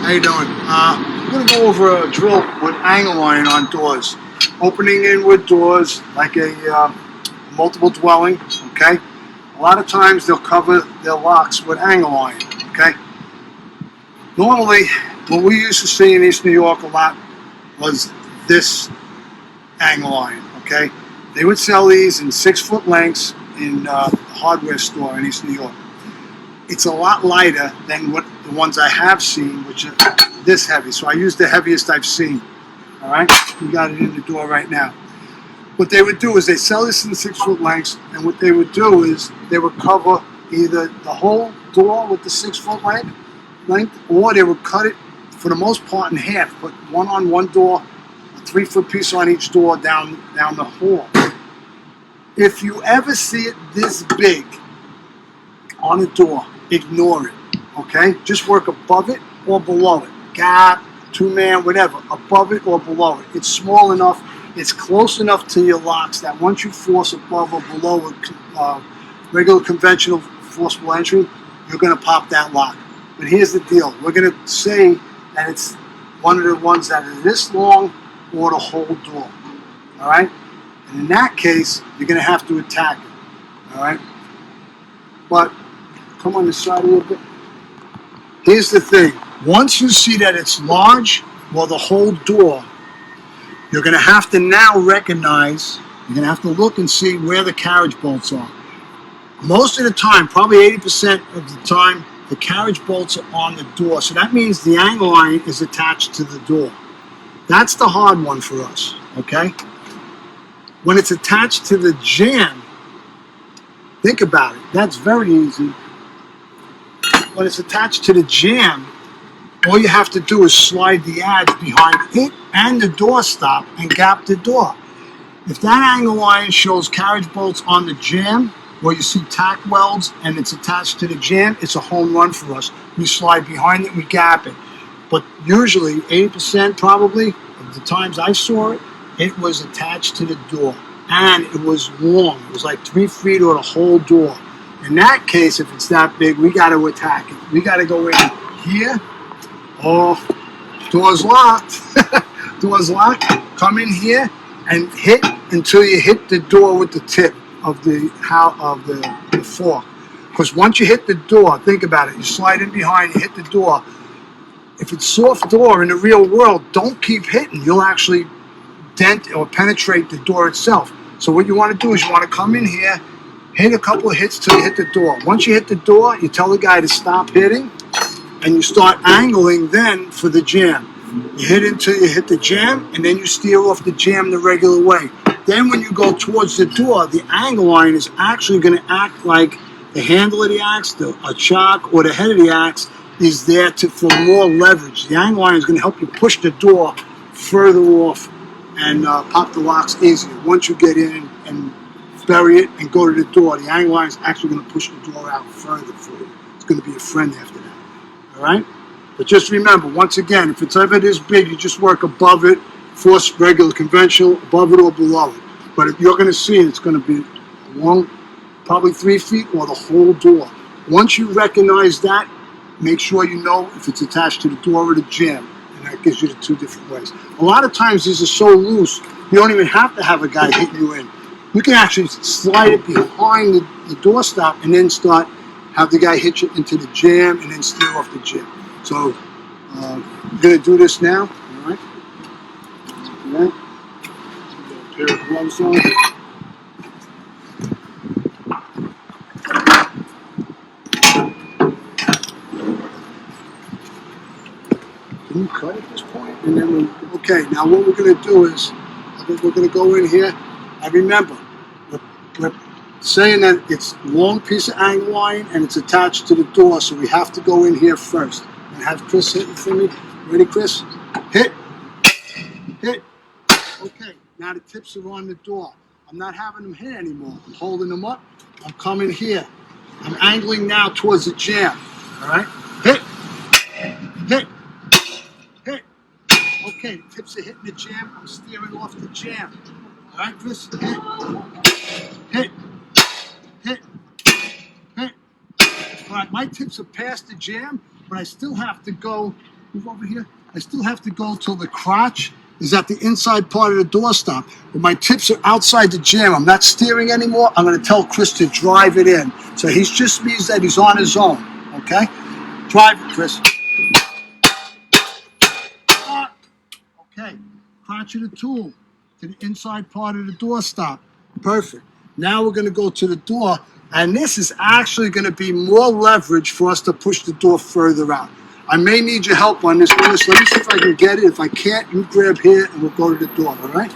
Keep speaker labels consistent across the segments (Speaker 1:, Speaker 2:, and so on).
Speaker 1: How you doing? I'm going to go over a drill with angle iron on doors. Opening inward doors like a multiple dwelling, okay? A lot of times they'll cover their locks with angle iron, okay? Normally, what we used to see in East New York a lot was this angle iron, okay? They would sell these in 6-foot lengths in a hardware store in East New York. It's a lot lighter than what the ones I have seen, which are this heavy. So I use the heaviest I've seen. All right, we got it in the door right now. What they would do is they sell this in 6-foot lengths, and what they would do is they would cover either the whole door with the 6-foot length, or they would cut it for the most part in half. Put one on one door, a 3-foot piece on each door down the hall. If you ever see it this big on a door, ignore it, okay? Just work above it or below it. Gap, 2-man, whatever, above it or below it. It's small enough, it's close enough to your locks that once you force above or below a regular conventional forcible entry, you're gonna pop that lock. But here's the deal, we're gonna say that it's one of the ones that is this long or the whole door, all right? And in that case, you're gonna have to attack it, all right? But come on this side a little bit. Here's the thing. Once you see that it's large, well, the whole door, you're going to have to now recognize, you're going to have to look and see where the carriage bolts are. Most of the time, probably 80% of the time, the carriage bolts are on the door. So that means the angle iron is attached to the door. That's the hard one for us, okay? When it's attached to the jamb, think about it. That's very easy. When it's attached to the jamb, all you have to do is slide the adze behind it and the door stop and gap the door. If that angle iron shows carriage bolts on the jamb, or you see tack welds and it's attached to the jamb, it's a home run for us. We slide behind it, we gap it. But usually, 80% probably of the times I saw it, it was attached to the door. And it was long. It was like 3 feet or the whole door. In that case, if it's that big, we got to attack it. We got to go in here. Oh, door's locked. Door's locked. Come in here and hit until you hit the door with the tip of the fork. Because once you hit the door, think about it. You slide in behind, you hit the door. If it's soft door in the real world, don't keep hitting. You'll actually dent or penetrate the door itself. So what you want to do is you want to come in here, hit a couple of hits till you hit the door. Once you hit the door, you tell the guy to stop hitting, and you start angling then for the jamb. You hit until you hit the jamb, and then you steer off the jamb the regular way. Then when you go towards the door, the angle iron is actually going to act like the handle of the axe, a chock, or the head of the axe is there for more leverage. The angle iron is going to help you push the door further off and pop the locks easier. Once you get in and bury it and go to the door, the angle iron is actually going to push the door out further for you. It's going to be a friend after that. All right? But just remember, once again, if it's ever this big, you just work above it, force regular conventional, above it or below it. But if you're going to see it, it's going to be long, probably 3 feet or the whole door. Once you recognize that, make sure you know if it's attached to the door or the jamb. And that gives you the 2 different ways. A lot of times these are so loose, you don't even have to have a guy hitting you in. You can actually slide it behind the door stop and then have the guy hit you into the jamb and then steer off the jamb. So I'm going to do this now. All right. All right. Get a pair of gloves on. Can you cut at this point? And then okay, now what we're going to do is we're going to go in here. And remember, we're saying that it's a long piece of angle iron and it's attached to the door, so we have to go in here first. And have Chris hit it for me. Ready, Chris? Hit. Hit. Okay, now the tips are on the door. I'm not having them hit anymore. I'm holding them up. I'm coming here. I'm angling now towards the jamb. All right? Hit. Hit. Hit. Okay, the tips are hitting the jamb. I'm steering off the jamb. All right, Chris? Hit. Hit. Hit. Hit. All right, my tips are past the jamb, but I still have to go Move over here. I still have to go till the crotch is at the inside part of the doorstop. But my tips are outside the jam. I'm not steering anymore. I'm going to tell Chris to drive it in. So he just means that he's on his own. Okay? Drive it, Chris. Okay. Crotch of the tool to the inside part of the doorstop. Perfect. Now we're going to go to the door. And this is actually going to be more leverage for us to push the door further out. I may need your help on this, Chris. Let me see if I can get it. If I can't, you grab here and we'll go to the door, all right?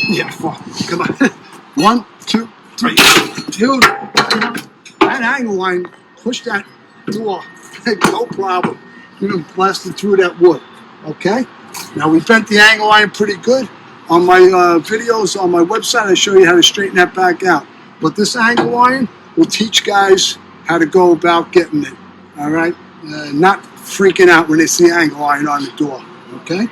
Speaker 1: Yeah, four. Come on. 1, 2, 3. Dude, that angle line, push that door. No problem. You know, blasted through that wood. Okay? Now, we bent the angle line pretty good. On my videos on my website, I show you how to straighten that back out. But this angle line will teach guys how to go about getting it. All right? Not freaking out when they see angle iron on the door, okay?